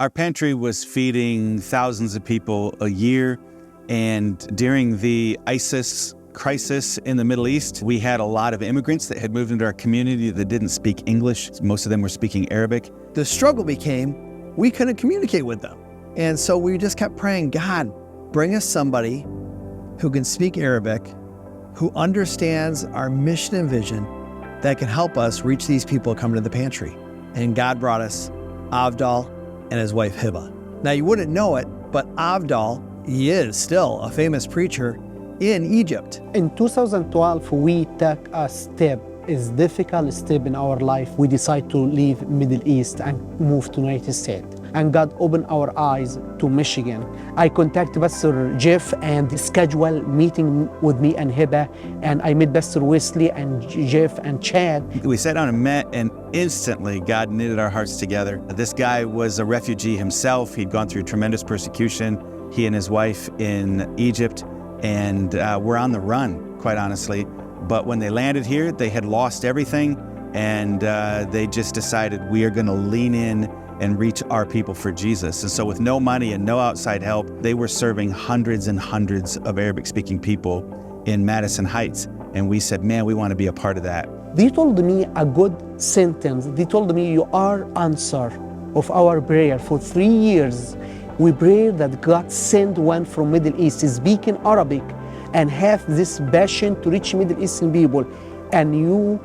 Our pantry was feeding thousands of people a year, and during the ISIS crisis in the Middle East, we had a lot of immigrants that had moved into our community that didn't speak English. Most of them were speaking Arabic. The struggle became we couldn't communicate with them. And so we just kept praying, God, bring us somebody who can speak Arabic, who understands our mission and vision, that can help us reach these people coming to the pantry. And God brought us Avdal and his wife Hiba. Now you wouldn't know it, but Avdal, he is still a famous preacher in Egypt. In 2012, we took a step, a difficult step in our life. We decided to leave Middle East and move to United States. And God opened our eyes to Michigan. I contacted Pastor Jeff and scheduled meeting with me and Hiba, and I met Pastor Wesley and Jeff and Chad. We sat down and met, and instantly God knitted our hearts together. This guy was a refugee himself. He'd gone through tremendous persecution, he and his wife in Egypt, and were on the run, quite honestly. But when they landed here, they had lost everything, and they just decided we are going to lean in and reach our people for Jesus. And so with no money and no outside help, they were serving hundreds and hundreds of Arabic-speaking people in Madison Heights. And we said, man, we want to be a part of that. They told me a good sentence. They told me, you are answer of our prayer. For 3 years, we prayed that God send one from Middle East, speaking Arabic, and have this passion to reach Middle Eastern people. And you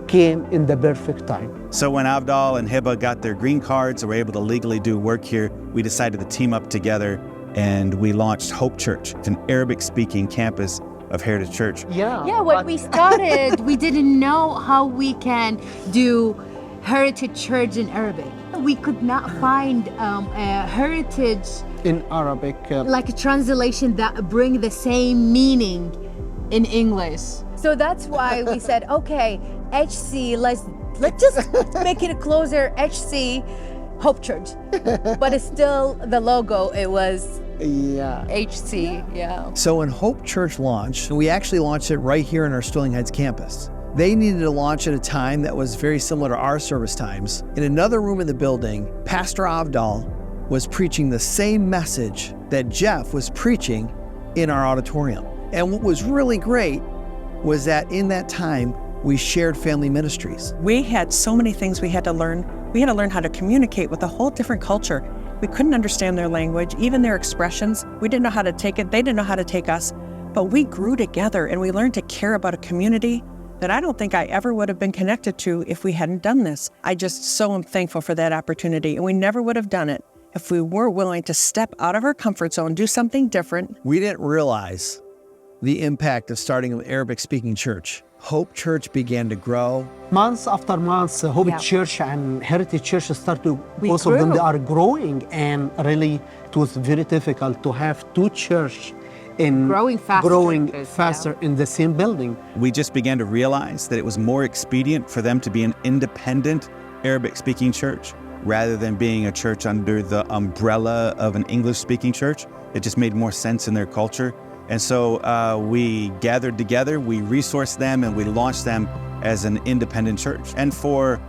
came in the perfect time. So when Avdal and Hiba got their green cards and were able to legally do work here, we decided to team up together, and we launched Hope Church, an Arabic-speaking campus of Heritage Church. Yeah, when we started, we didn't know how we can do Heritage Church in Arabic. We could not find a heritage In Arabic. like a translation that bring the same meaning in English. So that's why we said, okay, HC, let's just make it closer, HC, Hope Church. But it's still the logo, it was HC, yeah. So when Hope Church launched, we actually launched it right here in our Sterling Heights campus. They needed to launch at a time that was very similar to our service times. In another room in the building, Pastor Avdal was preaching the same message that Jeff was preaching in our auditorium. And what was really great was that in that time, we shared family ministries. We had so many things we had to learn. We had to learn how to communicate with a whole different culture. We couldn't understand their language, even their expressions. We didn't know how to take it. They didn't know how to take us. But we grew together, and we learned to care about a community that I don't think I ever would have been connected to if we hadn't done this. I just so am thankful for that opportunity, and we never would have done it if we were willing to step out of our comfort zone, do something different. We didn't realize the impact of starting an Arabic-speaking church. Hope Church began to grow. Months after months, Hope Church and Heritage Church started, both grew. of them, they are growing, and really it was very difficult to have two churches Growing faster. in the same building. We just began to realize that it was more expedient for them to be an independent Arabic-speaking church rather than being a church under the umbrella of an English-speaking church. It just made more sense in their culture. And so we gathered together, we resourced them, and we launched them as an independent church. And for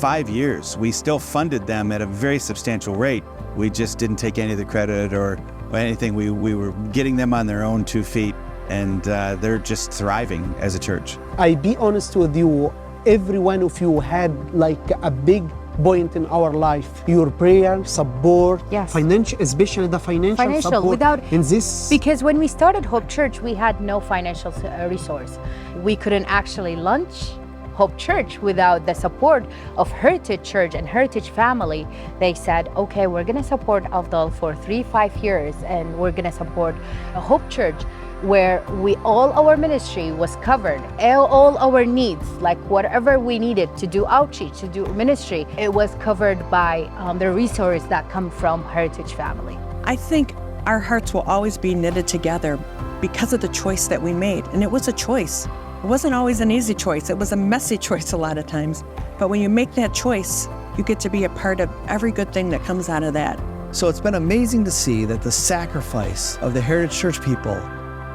5 years, we still funded them at a very substantial rate. We just didn't take any of the credit or anything. We were getting them on their own 2 feet, and they're just thriving as a church. I be honest with you, every one of you had like a big point in our life. Your prayer, support, financial, especially the financial support without in this. Because when we started Hope Church, we had no financial resource. We couldn't actually launch Hope Church without the support of Heritage Church and Heritage Family. They said, okay, we're gonna support Avdal for 3-5 years, and we're gonna support Hope Church, where all our ministry was covered, all our needs, like whatever we needed to do outreach, to do ministry, it was covered by the resources that come from Heritage Family. I think our hearts will always be knitted together because of the choice that we made. And it was a choice. It wasn't always an easy choice. It was a messy choice a lot of times. But when you make that choice, you get to be a part of every good thing that comes out of that. So it's been amazing to see that the sacrifice of the Heritage Church people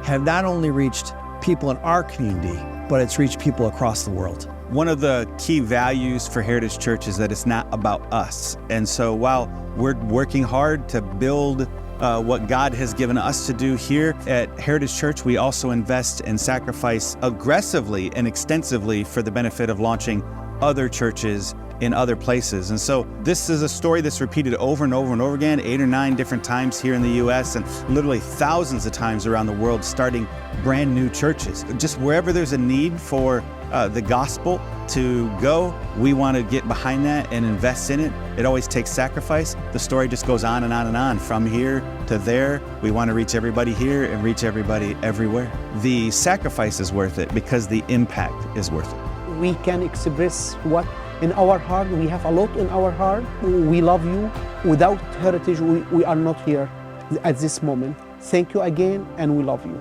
have not only reached people in our community, but it's reached people across the world. One of the key values for Heritage Church is that it's not about us. And so while we're working hard to build what God has given us to do here at Heritage Church, we also invest and sacrifice aggressively and extensively for the benefit of launching other churches in other places. And so this is a story that's repeated over and over and over again, 8 or 9 different times here in the U.S. and literally thousands of times around the world, starting brand new churches. Just wherever there's a need for the gospel to go, we want to get behind that and invest in it. It always takes sacrifice. The story just goes on and on and on. From here to there, we want to reach everybody here and reach everybody everywhere. The sacrifice is worth it because the impact is worth it. We can express what in our heart. We have a lot in our heart. We love you. Without Heritage, we are not here at this moment. Thank you again, and we love you.